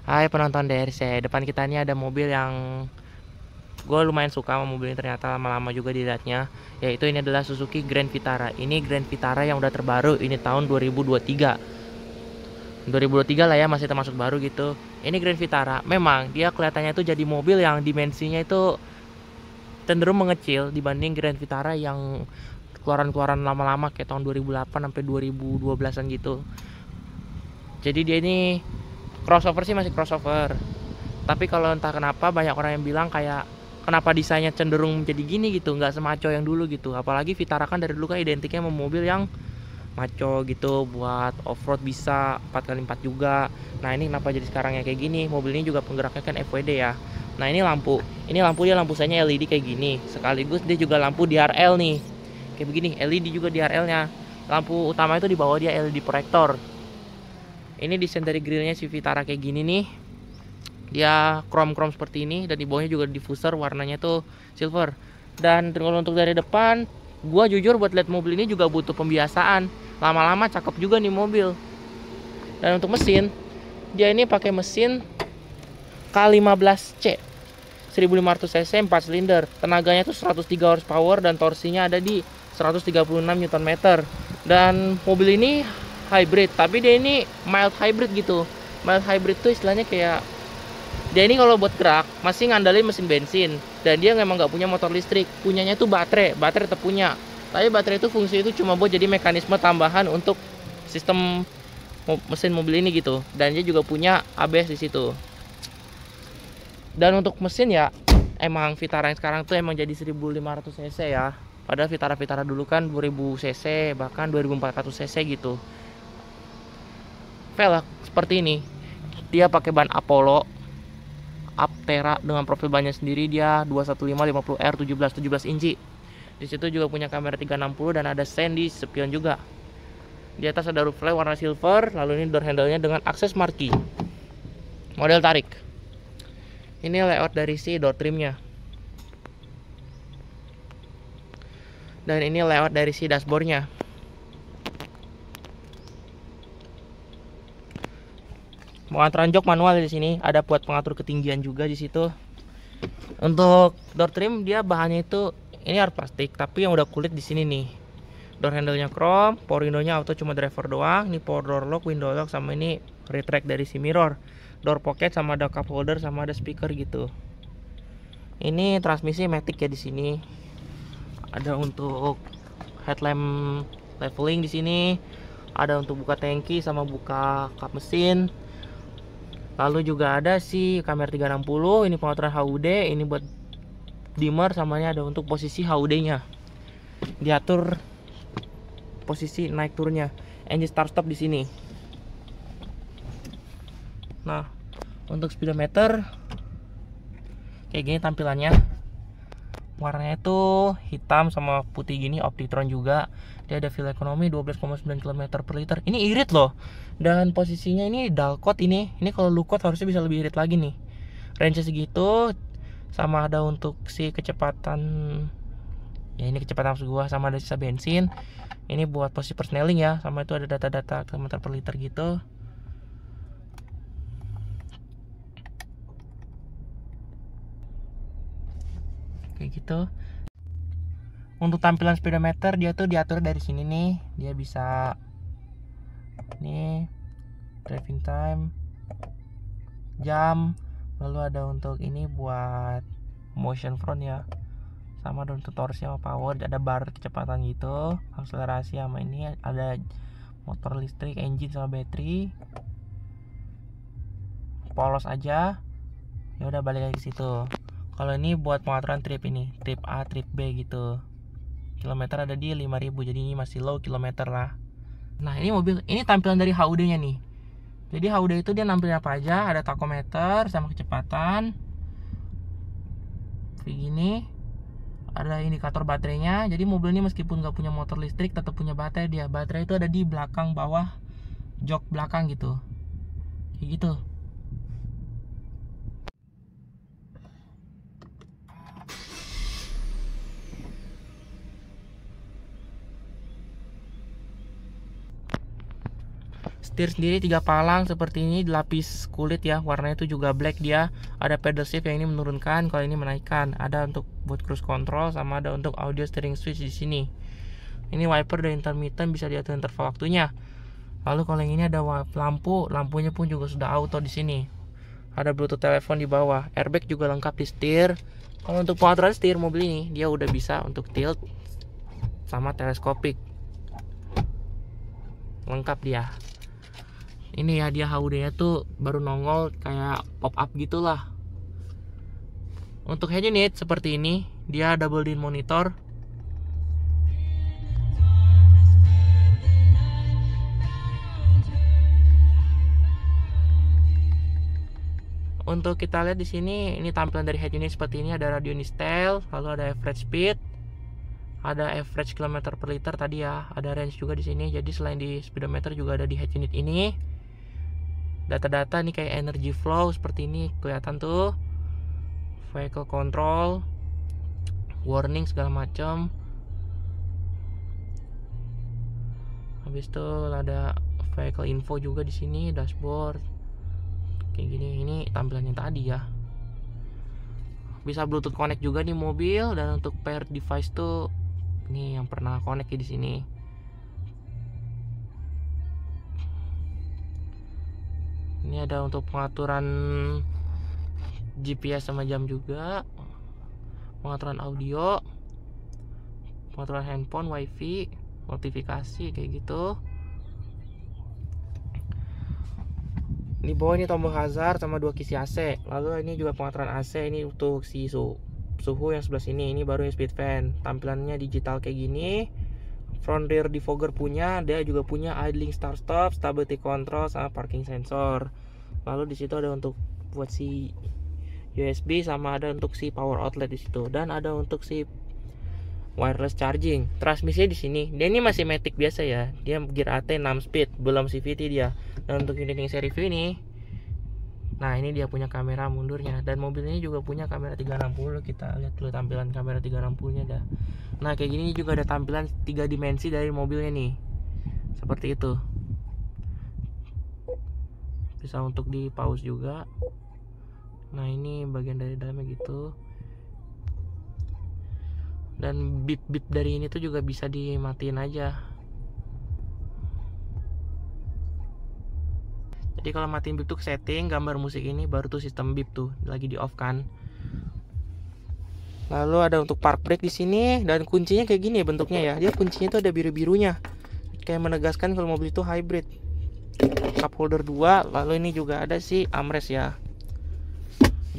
Hai penonton DRC, depan kita ini ada mobil yang gue lumayan suka sama mobil ini, ternyata lama-lama juga dilihatnya. Yaitu ini adalah Suzuki Grand Vitara. Ini Grand Vitara yang udah terbaru, ini tahun 2023. 2023 lah ya, masih termasuk baru gitu. Ini Grand Vitara, memang dia kelihatannya itu jadi mobil yang dimensinya itu cenderung mengecil dibanding Grand Vitara yang keluaran-keluaran lama-lama kayak tahun 2008 sampai 2012-an gitu. Jadi dia ini crossover sih masih crossover. Tapi kalau entah kenapa banyak orang yang bilang kayak kenapa desainnya cenderung menjadi gini gitu, nggak semaco yang dulu gitu. Apalagi Vitara kan dari dulu kan identiknya sama mobil yang maco gitu, buat off-road bisa 4x4 juga. Nah ini kenapa jadi sekarang yang kayak gini, mobil ini juga penggeraknya kan FWD ya. Nah ini lampu dia lampu sanya LED kayak gini, sekaligus dia juga lampu DRL nih kayak begini, LED juga DRL nya. Lampu utama itu di bawah dia LED proyektor. Ini desain dari grillnya si Vitara kayak gini nih, dia chrome seperti ini, dan di bawahnya juga diffuser warnanya tuh silver. Dan kalau untuk dari depan, gua jujur buat lihat mobil ini juga butuh pembiasaan, lama-lama cakep juga nih mobil. Dan untuk mesin, dia ini pakai mesin K15C 1500 cc 4 silinder, tenaganya tuh 103 horsepower dan torsinya ada di 136 Nm. Dan mobil ini hybrid, tapi dia ini mild hybrid gitu. Mild hybrid tuh istilahnya kayak dia ini kalau buat gerak masih ngandalin mesin bensin, dan dia memang nggak punya motor listrik, punyanya tuh baterai tetap punya. Tapi baterai itu fungsi itu cuma buat jadi mekanisme tambahan untuk sistem mesin mobil ini gitu. Dan dia juga punya ABS di situ. Dan untuk mesin ya, emang Vitara yang sekarang tuh emang jadi 1500 cc ya. Padahal Vitara dulu kan 2000 cc, bahkan 2400 cc gitu. Velg seperti ini, dia pakai ban Apollo Aptera dengan profil bannya sendiri, dia 21550R 17 inci. Di situ juga punya kamera 360 dan ada sen di spion juga. Di atas ada roof rail warna silver, lalu ini door handle-nya dengan akses marquee. Model tarik. Ini layout dari si door trimnya. Dan ini layout dari si dashboardnya. Pengatur jok manual di sini, ada buat pengatur ketinggian juga di situ. Untuk door trim dia bahannya itu ini hard plastik, tapi yang udah kulit di sini nih. Door handle-nya chrome, power window-nya auto cuma driver doang. Ini power door lock, window lock, sama ini retract dari si mirror. Door pocket sama ada cup holder sama ada speaker gitu. Ini transmisi matic ya di sini. Ada untuk headlamp leveling di sini. Ada untuk buka tangki sama buka kap mesin. Lalu juga ada si kamera 360, ini pengaturan HUD, ini buat dimmer, sama ini ada untuk posisi HUD-nya. Diatur posisi naik turunnya. Engine start stop di sini. Nah, untuk speedometer kayak gini tampilannya. Warnanya itu hitam sama putih gini, Optitron juga. Dia ada fuel ekonomi 12,9 km per liter. Ini irit loh. Dan posisinya ini Dalcott ini. Ini kalau Lucot harusnya bisa lebih irit lagi nih. Range segitu, sama ada untuk si kecepatan. Ya ini kecepatan maksud gua, sama ada sisa bensin. Ini buat posisi persneling ya, sama itu ada data-data kilometer per liter gitu. Kayak gitu. Untuk tampilan speedometer dia tuh diatur dari sini nih. Dia bisa nih driving time, jam, lalu ada untuk ini buat motion front ya, sama ada untuk torsi sama power, ada bar kecepatan gitu, akselerasi, sama ini ada motor listrik, engine sama baterai. Polos aja. Ya udah balik lagi ke situ. Kalau ini buat pengaturan trip, ini trip A, trip B gitu. Kilometer ada di 5000, jadi ini masih low kilometer lah. Nah ini mobil, ini tampilan dari HUD nya nih. Jadi HUD itu dia nampilin apa aja, ada tachometer sama kecepatan kayak gini, ada indikator baterainya. Jadi mobil ini meskipun nggak punya motor listrik tetap punya baterai. Dia baterai itu ada di belakang bawah jok belakang gitu, kayak gitu. Setir sendiri 3 palang seperti ini, dilapis kulit ya, warnanya itu juga black dia. Ada pedal shift yang ini menurunkan, kalau ini menaikkan. Ada untuk buat cruise control, sama ada untuk audio steering switch di sini. Ini wiper dan intermittent, bisa diatur interval waktunya. Lalu kalau yang ini ada lampu, lampunya pun juga sudah auto di sini. Ada Bluetooth telepon di bawah, airbag juga lengkap di setir. Kalau untuk pengaturan setir mobil ini, dia udah bisa untuk tilt sama teleskopik, lengkap dia. Ini ya, dia HUD-nya tuh baru nongol kayak pop up gitulah. Untuk head unit seperti ini, dia double din monitor. Untuk kita lihat di sini, ini tampilan dari head unit seperti ini. Ada radio style, lalu ada average speed, ada average kilometer per liter tadi ya, ada range juga di sini. Jadi selain di speedometer juga ada di head unit ini. Data-data nih kayak energy flow seperti ini kelihatan tuh, vehicle control, warning segala macam. Habis itu ada vehicle info juga di sini, dashboard kayak gini. Ini tampilannya tadi ya. Bisa Bluetooth connect juga di mobil, dan untuk pair device tuh ini yang pernah connect di sini. Ini ada untuk pengaturan GPS sama jam juga, pengaturan audio, pengaturan handphone, wifi, notifikasi kayak gitu. Di bawah ini tombol hazard sama 2 kisi AC. Lalu ini juga pengaturan AC, ini untuk si suhu yang sebelah sini. Ini baru yang speed fan. Tampilannya digital kayak gini. Front rear defogger punya, dia juga punya idling start stop, stability control sama parking sensor. Lalu di situ ada untuk buat si USB, sama ada untuk si power outlet di situ, dan ada untuk si wireless charging. Transmisi di sini. Dia ini masih matic biasa ya. Dia gear AT 6 speed, belum CVT dia. Dan untuk unit yang saya review ini, nah ini dia punya kamera mundurnya, dan mobil ini juga punya kamera 360. Kita lihat dulu tampilan kamera 360 nya dah. Nah kayak gini juga ada tampilan 3 dimensi dari mobilnya nih, seperti itu. Bisa untuk di pause juga. Nah ini bagian dari dalamnya gitu. Dan bip-bip dari ini tuh juga bisa dimatiin aja. Jadi kalau matiin bip tuh setting gambar musik ini, baru tuh sistem bip tuh lagi di off kan. Lalu ada untuk park brake di sini, dan kuncinya kayak gini bentuknya ya. Dia kuncinya tuh ada biru-birunya, kayak menegaskan kalau mobil itu hybrid. Cup holder 2, lalu ini juga ada si armrest ya.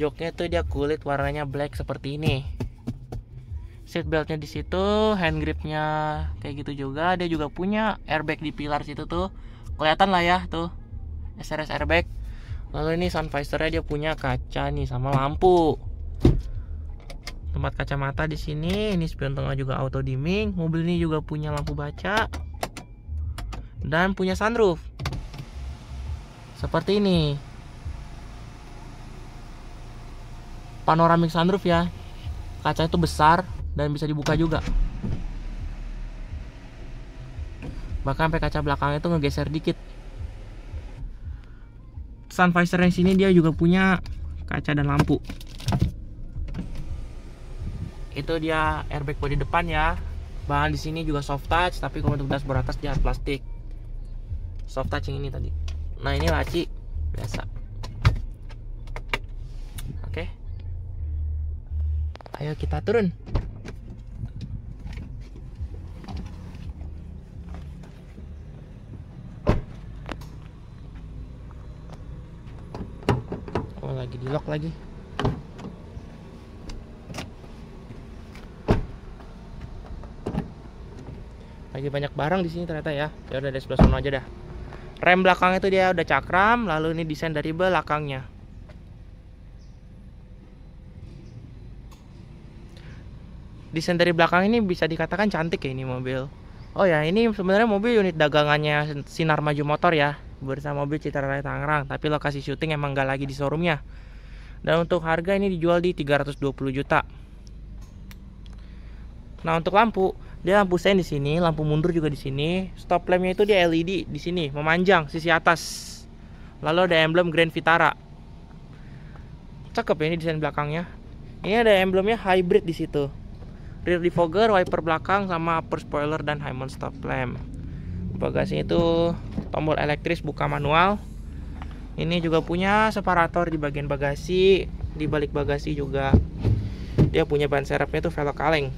Joknya tuh dia kulit warnanya black seperti ini. Seat beltnya di situ, hand gripnya kayak gitu juga. Dia juga punya airbag di pilar situ tuh, kelihatan lah ya tuh, SRS airbag. Lalu ini sun visornya dia punya kaca nih sama lampu. Tempat kacamata di sini. Ini spion tengah juga auto dimming. Mobil ini juga punya lampu baca dan punya sunroof seperti ini, panoramic sunroof ya. Kaca itu besar dan bisa dibuka juga. Bahkan sampai kaca belakangnya itu ngegeser dikit. Sun visor yang sini dia juga punya kaca dan lampu. Itu dia airbag bodi depan ya. Bahan di sini juga soft touch, tapi kalau untuk dashboard atas dia plastik. Soft touch yang ini tadi. Nah, ini laci biasa. Oke. Ayo kita turun. Oh, lagi di lock lagi. Lagi banyak barang di sini ternyata ya. Ya udah dari sebelah sana aja dah. Rem belakang itu dia udah cakram, lalu ini desain dari belakangnya. Desain dari belakang ini bisa dikatakan cantik ya ini mobil. Oh ya, ini sebenarnya mobil unit dagangannya Sinar Maju Motor ya, bersama mobil Citra Raya Tangerang, tapi lokasi syuting emang gak lagi di showroomnya. Dan untuk harga ini dijual di 320 juta. Nah, untuk lampu, Dia lampu sen di sini, lampu mundur juga di sini. Stop lampnya itu dia LED di sini, memanjang sisi atas. Lalu ada emblem Grand Vitara. Cakep ya ini desain belakangnya. Ini ada emblemnya hybrid di situ. Rear defogger, wiper belakang, sama upper spoiler dan high mount stop lamp. Bagasinya itu tombol elektris buka manual. Ini juga punya separator di bagian bagasi. Di balik bagasi juga dia punya ban serepnya itu velg kaleng.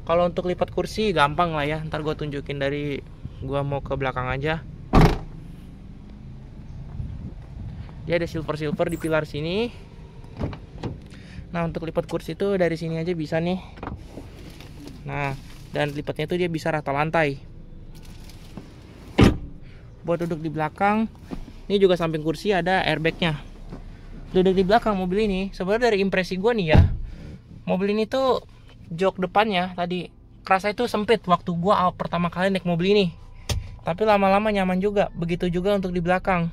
Kalau untuk lipat kursi gampang lah ya, ntar gue tunjukin dari gua mau ke belakang aja. Dia ada silver di pilar sini. Nah untuk lipat kursi itu dari sini aja bisa nih. Nah dan lipatnya itu dia bisa rata lantai. Buat duduk di belakang, ini juga samping kursi ada airbagnya. Duduk di belakang mobil ini, sebenarnya dari impresi gue nih ya, mobil ini tuh jok depannya tadi kerasa itu sempit waktu gua pertama kali naik mobil ini. Tapi lama-lama nyaman juga. Begitu juga untuk di belakang.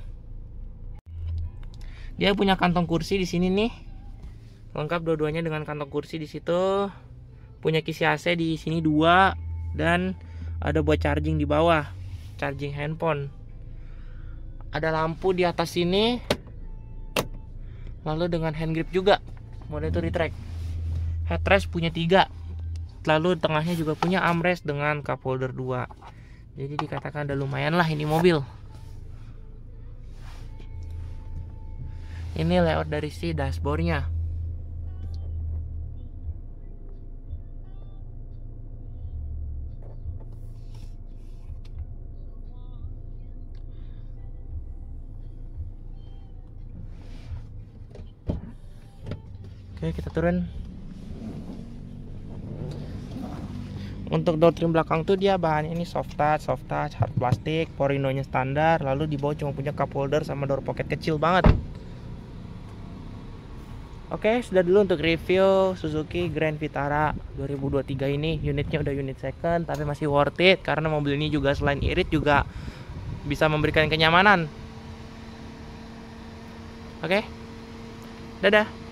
Dia punya kantong kursi di sini nih. Lengkap dua-duanya dengan kantong kursi di situ. Punya kisi AC di sini 2 dan ada buat charging di bawah. Charging handphone. Ada lampu di atas sini. Lalu dengan hand grip juga. Mode itu retract. Headrest punya 3. Lalu tengahnya juga punya armrest dengan cup holder 2. Jadi dikatakan udah lumayan lah ini mobil. Ini layout dari si dashboardnya. Oke kita turun. Untuk door trim belakang tuh dia bahannya ini soft touch, hard plastik, Porino-nya standar, lalu di bawah cuma punya cup holder sama door pocket kecil banget. Oke, sudah dulu untuk review Suzuki Grand Vitara 2023 ini. Unitnya udah unit second, tapi masih worth it karena mobil ini juga selain irit juga bisa memberikan kenyamanan. Oke, dadah.